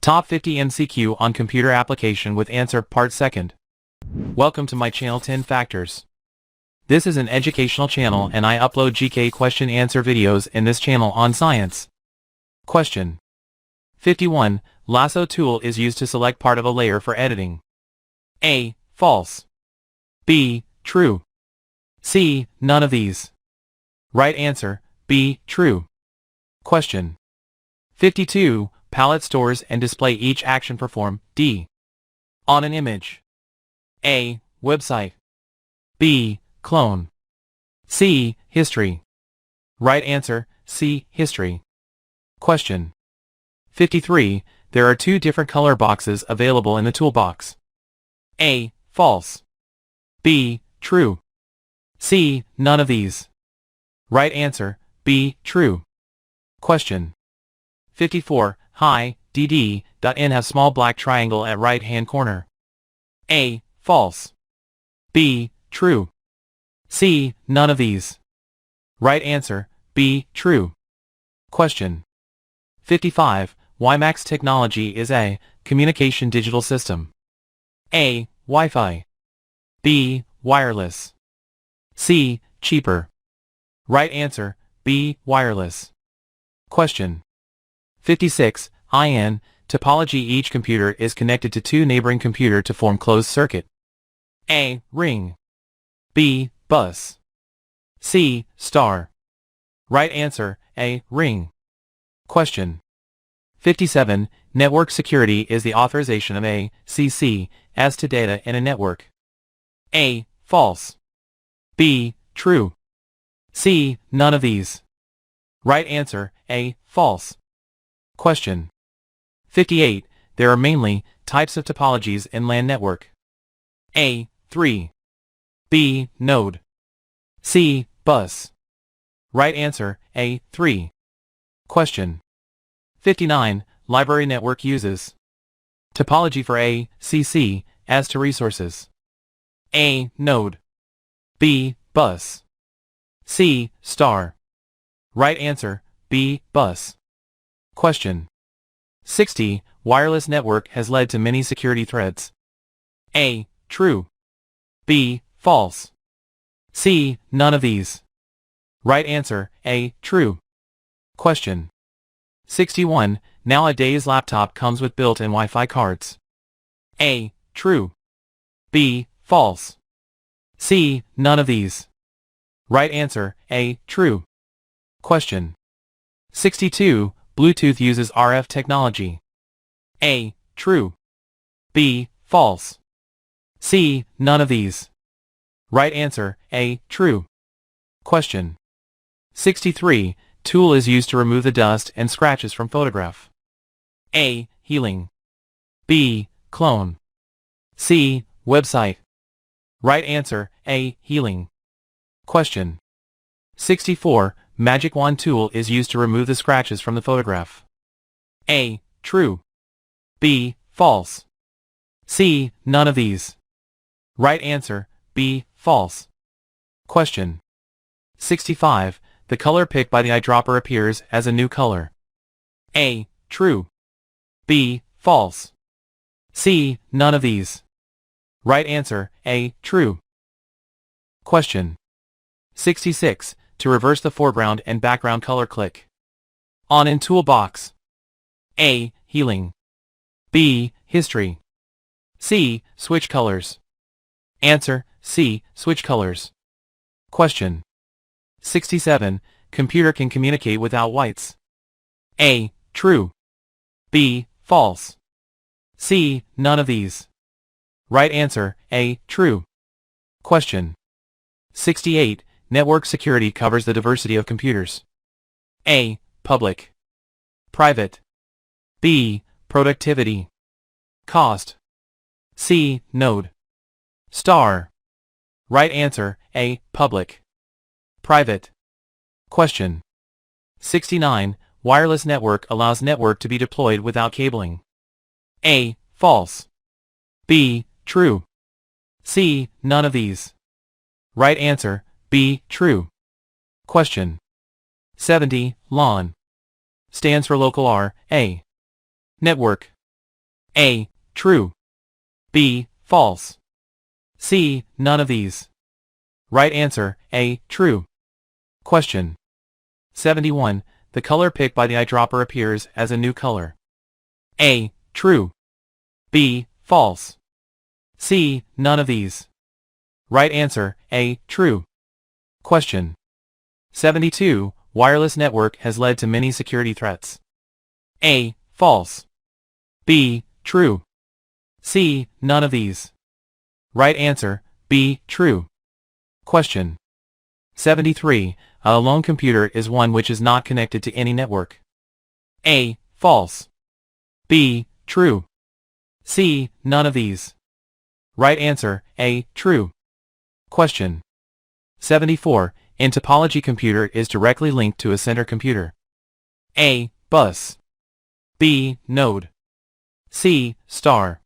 Top 50 MCQ on Computer Application with Answer Part 2nd. Welcome to my channel 10 Factors. This is an educational channel and I upload GK question answer videos in this channel on science. Question 51. Lasso tool is used to select part of a layer for editing. A. False. B. True. C. None of these. Right answer, B. True. Question 52. Palette stores and display each action performed. D. On an image. A. Website. B. Clone. C. History. Right answer, C. History. Question 53. There are two different color boxes available in the toolbox. A. False. B. True. C. None of these. Right answer, B. True. Question 54. Hi, dd.n has small black triangle at right hand corner. A. False. B. True. C. None of these. Right answer, B. True. Question 55. WiMAX technology is a communication digital system. A. Wi-Fi. B. Wireless. C. Cheaper. Right answer, B. Wireless. Question 56. IN topology. Each computer is connected to two neighboring computer to form closed circuit. A. Ring. B. Bus. C. Star. Right answer, A. Ring. Question 57. Network security is the authorization of ACC as to data in a network. A. False. B. True. C. None of these. Right answer, A. False. Question 58. There are mainly types of topologies in LAN network. A. 3. B. Node. C. Bus. Right answer, A. 3. Question 59. Library network uses topology for ACC as to resources. A. Node. B. Bus. C. Star. Right answer, B. Bus. Question 60. Wireless network has led to many security threats. A. True. B. False. C. None of these. Right answer, A. True. Question 61. Nowadays laptop comes with built-in Wi-Fi cards. A. True. B. False. C. None of these. Right answer, A. True. Question 62. Bluetooth uses RF technology. A. True. B. False. C. None of these. Right answer, A. True. Question 63. Tool is used to remove the dust and scratches from photograph. A. Healing. B. Clone. C. Website. Right answer, A. Healing. Question 64. Magic wand tool is used to remove the scratches from the photograph. A. True. B. False. C. None of these. Right answer, B. False. Question 65. The color picked by the eyedropper appears as a new color. A. True. B. False. C. None of these. Right answer, A. True. Question 66. To reverse the foreground and background color, click on in toolbox. A. Healing. B. History. C. Switch colors. Answer, C. Switch colors. Question 67. Computer can communicate without whites. A. True. B. False. C. None of these. Right answer, A. True. Question 68. Network security covers the diversity of computers. A. Public. Private. B. Productivity. Cost. C. Node. Star. Right answer, A. Public. Private. Question 69. Wireless network allows network to be deployed without cabling. A. False. B. True. C. None of these. Right answer, B. True. Question 70. LAN stands for local area network. A. True. B. False. C. None of these. Right answer, A. True. Question 71. The color picked by the eyedropper appears as a new color. A. True. B. False. C. None of these. Right answer, A. True. Question 72. Wireless network has led to many security threats. A. False. B. True. C. None of these. Right answer, B. True. Question 73. A lone computer is one which is not connected to any network. A. False. B. True. C. None of these. Right answer, A. True. Question 74. In topology, computer is directly linked to a center computer. A. Bus. B. Node. C. Star.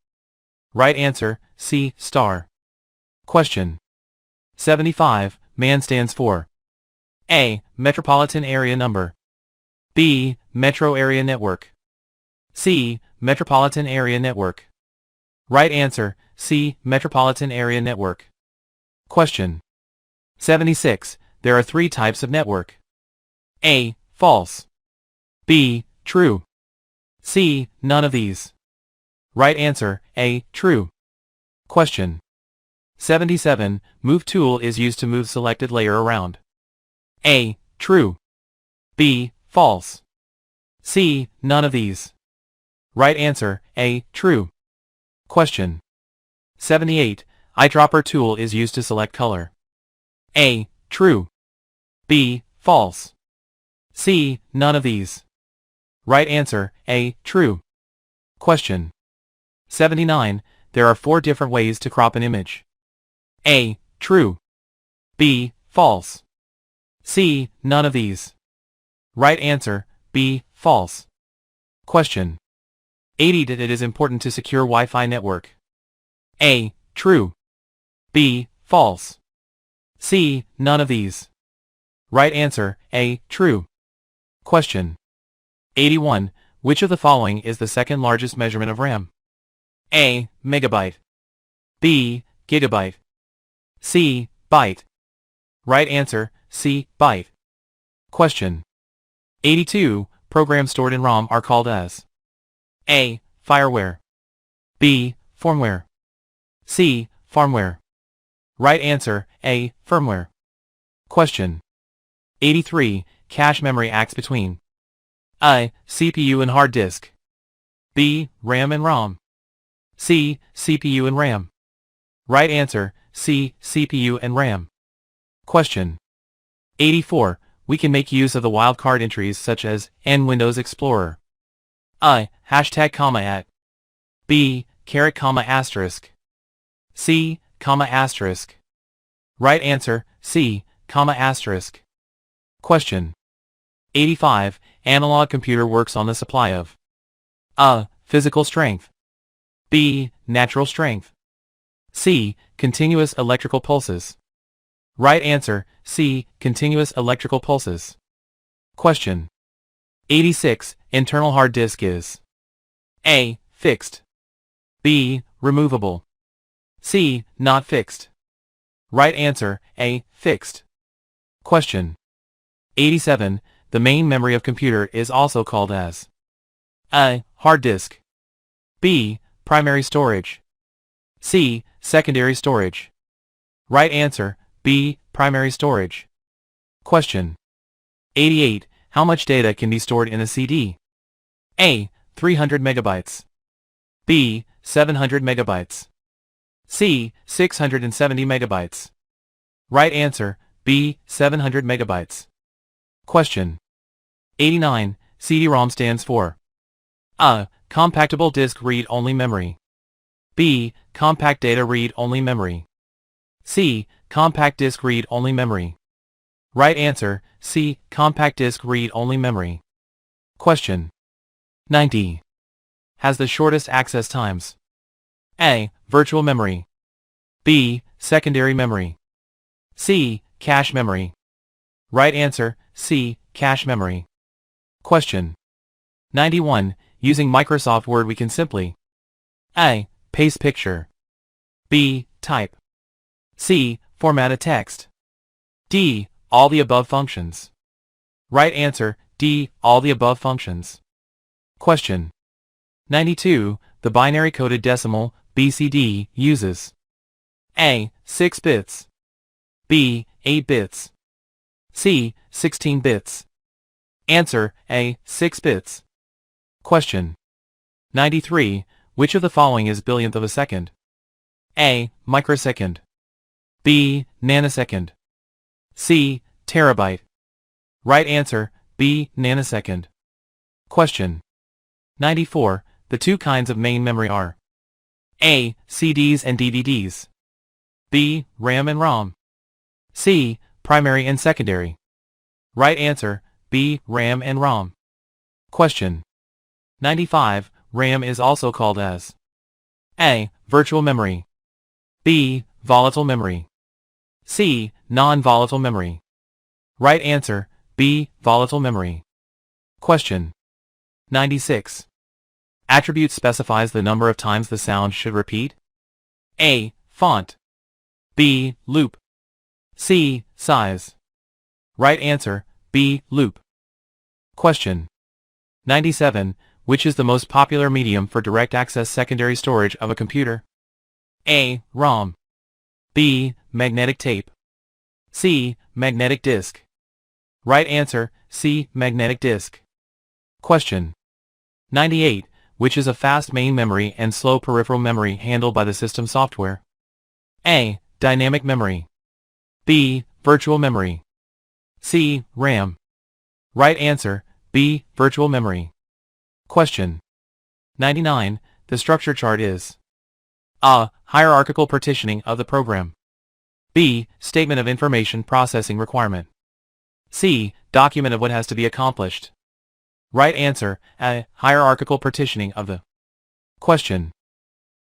Right answer, C. Star. Question 75. MAN stands for A. Metropolitan Area Number. B. Metro Area Network. C. Metropolitan Area Network. Right answer, C. Metropolitan Area Network. Question 76. There are three types of network. A. False. B. True. C. None of these. Right answer, A. True. Question 77. Move tool is used to move selected layer around. A. True. B. False. C. None of these. Right answer, A. True. Question 78. Eyedropper tool is used to select color. A. True. B. False. C. None of these. Right answer, A. True. Question 79. There are 4 different ways to crop an image. A. True. B. False. C. None of these. Right answer, B. False. Question 80. It is important to secure Wi-Fi network. A. True. B. False. C. None of these. Right answer, A. True. Question 81. Which of the following is the second largest measurement of RAM? A. Megabyte. B. Gigabyte. C. Byte. Right answer, C. Byte. Question 82. Programs stored in ROM are called as A. Fireware. B. Firmware. C. Firmware. Right answer, A. Firmware. Question 83. Cache memory acts between A. CPU and hard disk. B. RAM and ROM. C. CPU and RAM. Right answer, C. CPU and RAM. Question 84. We can make use of the wildcard entries such as N Windows Explorer. A. Hashtag comma at. B. Caret comma asterisk. C. Comma asterisk. Right answer, C. Comma asterisk. Question 85. Analog computer works on the supply of A. Physical strength. B. Natural strength. C. Continuous electrical pulses. Right answer, C. Continuous electrical pulses. Question 86. Internal hard disk is A. Fixed. B. Removable. C. Not fixed. Right answer, A. Fixed. Question 87. The main memory of computer is also called as A. Hard disk. B. Primary storage. C. Secondary storage. Right answer, B. Primary storage. Question 88. How much data can be stored in a CD? A. 300 megabytes. B. 700 megabytes. C. 670 megabytes. Right answer, B. 700 megabytes. Question 89. CD-ROM stands for A. Compactable disk read-only memory. B. Compact data read-only memory. C. Compact disk read-only memory. Right answer, C. Compact disk read-only memory. Question 90. Has the shortest access times? A. Virtual memory. B. Secondary memory. C. Cache memory. Right answer, C. Cache memory. Question 91. Using Microsoft Word we can simply A. Paste picture. B. Type. C. Format a text. D. All the above functions. Right answer, D. All the above functions. Question 92. The binary coded decimal, BCD, uses A. 6 bits. B. 8 bits. C. 16 bits. Answer, A. 6 bits. Question 93. Which of the following is billionth of a second? A. Microsecond. B. Nanosecond. C. Terabyte. Right answer, B. Nanosecond. Question 94. The two kinds of main memory are A. CDs and DVDs. B. RAM and ROM. C. Primary and secondary. Right answer, B. RAM and ROM. Question 95. RAM is also called as A. Virtual memory. B. Volatile memory. C. Non-volatile memory. Right answer, B. Volatile memory. Question 96. Attribute specifies the number of times the sound should repeat. A. Font. B. Loop. C. Size. Right answer, B. Loop. Question 97. Which is the most popular medium for direct access secondary storage of a computer? A. ROM. B. Magnetic tape. C. Magnetic disk. Right answer, C. Magnetic disk. Question 98. Which is a fast main memory and slow peripheral memory handled by the system software? A. Dynamic memory. B. Virtual memory. C. RAM. Right answer, B. Virtual memory. Question 99. The structure chart is A. Hierarchical partitioning of the program. B. Statement of information processing requirement. C. Document of what has to be accomplished. Right answer, A. Hierarchical partitioning of the. Question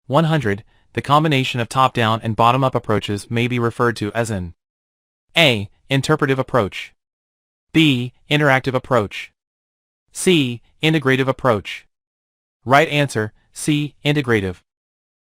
100. The combination of top-down and bottom-up approaches may be referred to as an A. Interpretive approach. B. Interactive approach. C. Integrative approach. Right answer, C. Integrative.